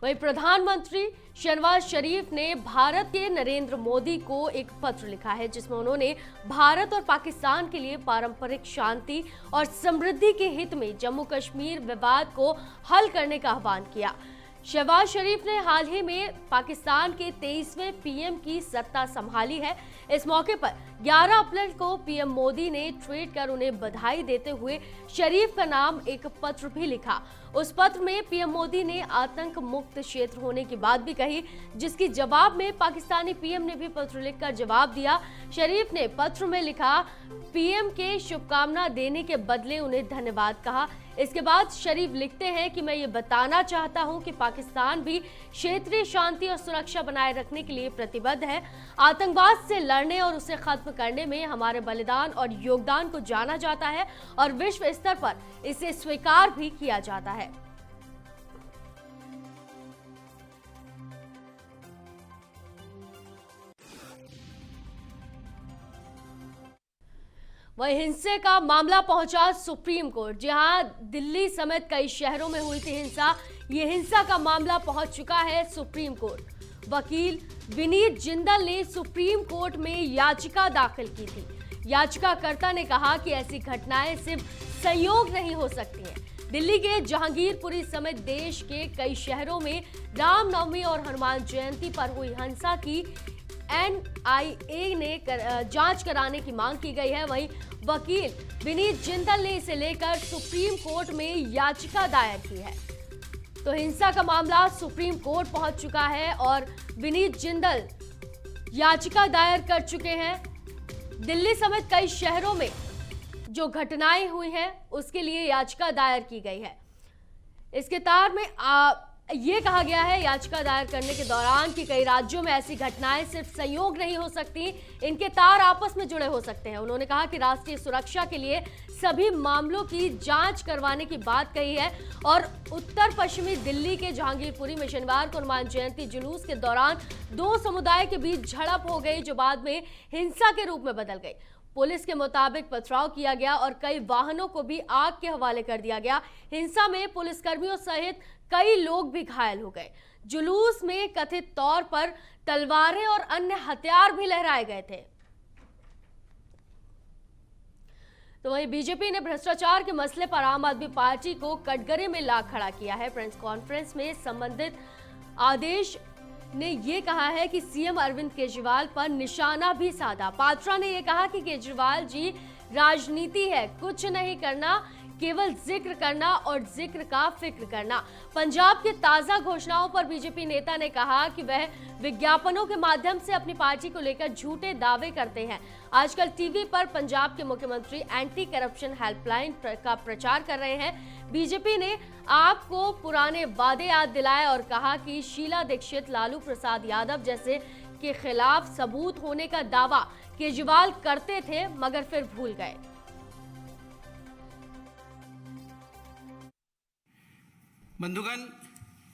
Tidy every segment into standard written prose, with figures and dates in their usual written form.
वहीं प्रधानमंत्री शहनवाज शरीफ ने भारत के नरेंद्र मोदी को एक पत्र लिखा है, जिसमें उन्होंने भारत और पाकिस्तान के लिए पारंपरिक शांति और समृद्धि के हित में जम्मू कश्मीर विवाद को हल करने का आह्वान किया। शहबाज शरीफ ने हाल ही में पाकिस्तान के 23वें पीएम की सत्ता संभाली है। इस मौके पर 11 अप्रैल को पीएम मोदी ने ट्वीट कर उन्हें बधाई देते हुए शरीफ का नाम एक पत्र भी लिखा। उस पत्र में पीएम मोदी ने आतंक मुक्त क्षेत्र होने की बात भी कही, जिसकी जवाब में पाकिस्तानी पीएम ने भी पत्र लिखकर जवाब दिया। शरीफ ने पत्र में लिखा, पीएम के शुभकामना देने के बदले उन्हें धन्यवाद कहा। इसके बाद शरीफ लिखते हैं कि मैं ये बताना चाहता हूं कि पाकिस्तान भी क्षेत्रीय शांति और सुरक्षा बनाए रखने के लिए प्रतिबद्ध है। आतंकवाद से लड़ने और उसे खत्म करने में हमारे बलिदान और योगदान को जाना जाता है और विश्व स्तर पर इसे स्वीकार भी किया जाता है। वहीं हिंसा का मामला पहुंचा सुप्रीम कोर्ट। जहां दिल्ली समेत कई शहरों में हुई थी हिंसा, ये हिंसा का मामला पहुंच चुका है सुप्रीम कोर्ट। वकील विनीत जिंदल ने सुप्रीम कोर्ट में याचिका दाखिल की थी। याचिकाकर्ता ने कहा कि ऐसी घटनाएं सिर्फ संयोग नहीं हो सकती हैं। दिल्ली के जहांगीरपुरी समेत देश के कई शहरों में रामनवमी और हनुमान जयंती पर हुई हिंसा की एनआईए ने जांच कराने की मांग की गई है। वहीं वकील विनीत जिंदल ने इसे लेकर सुप्रीम कोर्ट में याचिका दायर की है। तो हिंसा का मामला सुप्रीम कोर्ट पहुंच चुका है और विनीत जिंदल याचिका दायर कर चुके हैं। दिल्ली समेत कई शहरों में जो घटनाएं हुई हैं उसके लिए याचिका दायर की गई है। इसके तार में ये कहा गया है याचिका दायर करने के दौरान कि कई राज्यों में ऐसी घटनाएं सिर्फ संयोग नहीं हो सकती, इनके तार आपस में जुड़े हो सकते हैं। उन्होंने कहा कि राष्ट्रीय सुरक्षा के लिए सभी मामलों की जांच करवाने की बात कही है। और उत्तर पश्चिमी दिल्ली के जहांगीरपुरी में शनिवार को हनुमान जयंती जुलूस के दौरान दो समुदाय के बीच झड़प हो गई, जो बाद में हिंसा के रूप में बदल गई। पुलिस के मुताबिक पथराव किया गया और कई वाहनों को भी आग के हवाले कर दिया गया। हिंसा में पुलिसकर्मियों सहित कई लोग भी घायल हो गए। जुलूस में कथित तौर पर तलवारें और अन्य हथियार भी लहराए गए थे। तो वहीं बीजेपी ने भ्रष्टाचार के मसले पर आम आदमी पार्टी को कटघरे में ला खड़ा किया है। प्रेस कॉन्फ्रेंस में संबंधित आदेश ने यह कहा है कि सीएम अरविंद केजरीवाल पर निशाना भी साधा। पात्रा ने यह कहा कि केजरीवाल जी राजनीति है, कुछ नहीं करना, केवल जिक्र करना और जिक्र का फिक्र करना। पंजाब के ताजा घोषणाओं पर बीजेपी नेता ने कहा कि वह विज्ञापनों के माध्यम से अपनी पार्टी को लेकर झूठे दावे करते हैं। आजकल टीवी पर पंजाब के मुख्यमंत्री एंटी करप्शन हेल्पलाइन का प्रचार कर रहे हैं। बीजेपी ने आपको पुराने वादे याद दिलाए और कहा कि शीला दीक्षित, लालू प्रसाद यादव जैसे के खिलाफ सबूत होने का दावा केजरीवाल करते थे, मगर फिर भूल गए। बंधुगण,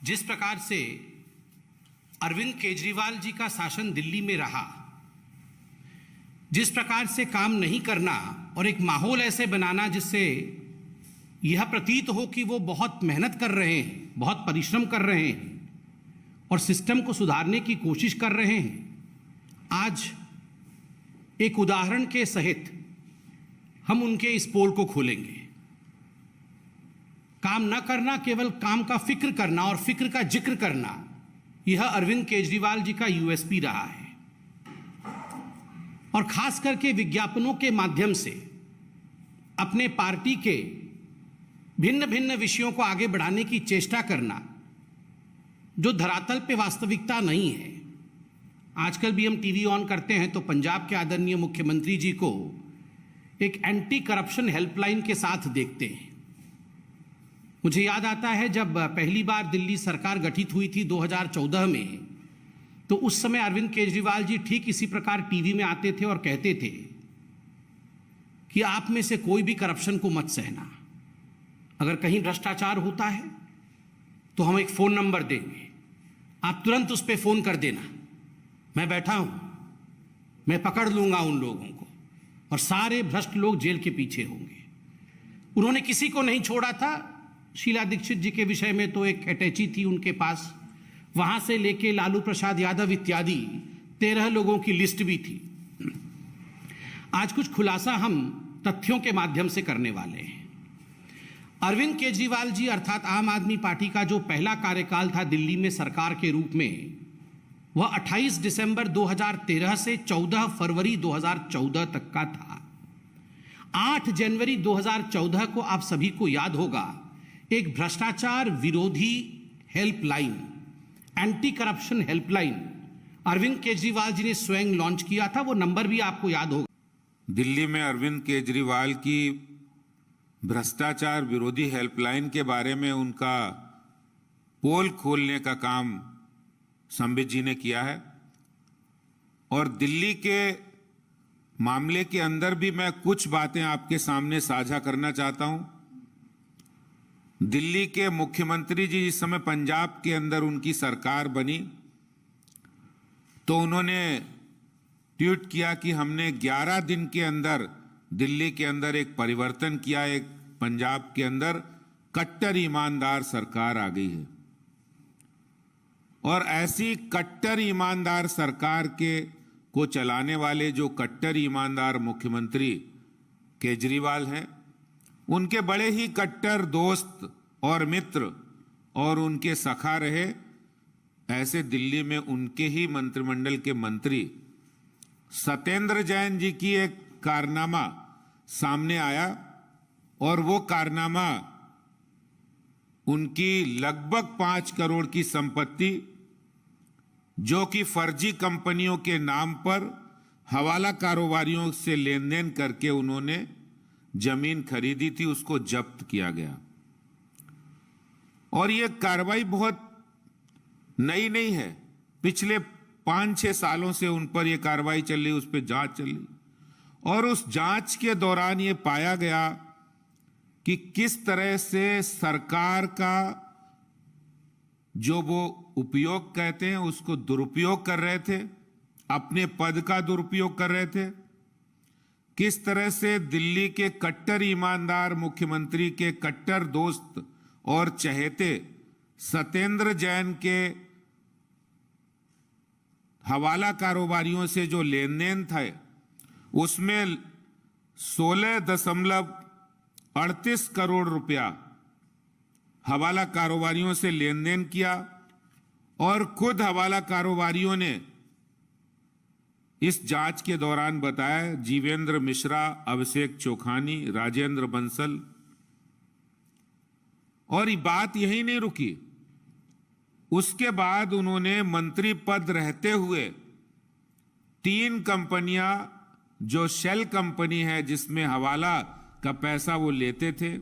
जिस प्रकार से अरविंद केजरीवाल जी का शासन दिल्ली में रहा, जिस प्रकार से काम नहीं करना और एक माहौल ऐसे बनाना जिससे यह प्रतीत हो कि वो बहुत मेहनत कर रहे हैं, बहुत परिश्रम कर रहे हैं और सिस्टम को सुधारने की कोशिश कर रहे हैं, आज एक उदाहरण के सहित हम उनके इस पोल को खोलेंगे। काम न करना, केवल काम का फिक्र करना और फिक्र का जिक्र करना, यह अरविंद केजरीवाल जी का यूएसपी रहा है। और खास करके विज्ञापनों के माध्यम से अपने पार्टी के भिन्न भिन्न विषयों को आगे बढ़ाने की चेष्टा करना, जो धरातल पे वास्तविकता नहीं है। आजकल भी हम टीवी ऑन करते हैं तो पंजाब के आदरणीय मुख्यमंत्री जी को एक एंटी करप्शन हेल्पलाइन के साथ देखते हैं। मुझे याद आता है जब पहली बार दिल्ली सरकार गठित हुई थी 2014 में, तो उस समय अरविंद केजरीवाल जी ठीक इसी प्रकार टीवी में आते थे और कहते थे कि आप में से कोई भी करप्शन को मत सहना, अगर कहीं भ्रष्टाचार होता है तो हम एक फ़ोन नंबर देंगे, आप तुरंत उस पर फ़ोन कर देना, मैं बैठा हूं, मैं पकड़ लूंगा उन लोगों को और सारे भ्रष्ट लोग जेल के पीछे होंगे। उन्होंने किसी को नहीं छोड़ा था। शीला दीक्षित जी के विषय में तो एक अटैची थी उनके पास, वहां से लेके लालू प्रसाद यादव इत्यादि 13 लोगों की लिस्ट भी थी। आज कुछ खुलासा हम तथ्यों के माध्यम से करने वाले हैं। अरविंद केजरीवाल जी अर्थात आम आदमी पार्टी का जो पहला कार्यकाल था दिल्ली में सरकार के रूप में, वह 28 दिसंबर 2013 से 14 फरवरी 2014 तक का था। 8 जनवरी 2014 को आप सभी को याद होगा, एक भ्रष्टाचार विरोधी helpline, anti corruption helpline Arvind Kejriwal ji ने स्वयं लॉन्च किया था। वो नंबर भी आपको याद होगा। दिल्ली में अरविंद केजरीवाल की भ्रष्टाचार विरोधी हेल्पलाइन के बारे में उनका पोल खोलने का काम संबित जी ने किया है। और दिल्ली के मामले के अंदर भी मैं कुछ बातें आपके सामने साझा करना चाहता हूं। दिल्ली के मुख्यमंत्री जी जिस समय पंजाब के अंदर उनकी सरकार बनी तो उन्होंने ट्वीट किया कि हमने 11 दिन के अंदर दिल्ली के अंदर एक परिवर्तन किया, एक पंजाब के अंदर कट्टर ईमानदार सरकार आ गई है। और ऐसी कट्टर ईमानदार सरकार को चलाने वाले जो कट्टर ईमानदार मुख्यमंत्री केजरीवाल हैं, उनके बड़े ही कट्टर दोस्त और मित्र और उनके सखा रहे ऐसे दिल्ली में उनके ही मंत्रिमंडल के मंत्री सत्येंद्र जैन जी की एक कारनामा सामने आया। और वो कारनामा उनकी लगभग 5 करोड़ की संपत्ति जो कि फर्जी कंपनियों के नाम पर हवाला कारोबारियों से लेन देन करके उन्होंने जमीन खरीदी थी, उसको जब्त किया गया। और ये कार्रवाई बहुत नई नहीं है, पिछले 5-6 सालों से उन पर यह कार्रवाई चल रही, उस पर जांच चल रही। और उस जांच के दौरान ये पाया गया कि किस तरह से सरकार का जो वो उपयोग कहते हैं उसको दुरुपयोग कर रहे थे, अपने पद का दुरुपयोग कर रहे थे। किस तरह से दिल्ली के कट्टर ईमानदार मुख्यमंत्री के कट्टर दोस्त और चहेते सत्येंद्र जैन के हवाला कारोबारियों से जो लेन देन था उसमें 16.38 करोड़ रुपया हवाला कारोबारियों से लेन देन किया। और खुद हवाला कारोबारियों ने इस जांच के दौरान बताया, जीवेंद्र मिश्रा, अभिषेक चोखानी, राजेंद्र बंसल। और ये बात यही नहीं रुकी, उसके बाद उन्होंने मंत्री पद रहते हुए 3 कंपनियां जो शेल कंपनी है जिसमें हवाला का पैसा वो लेते थे,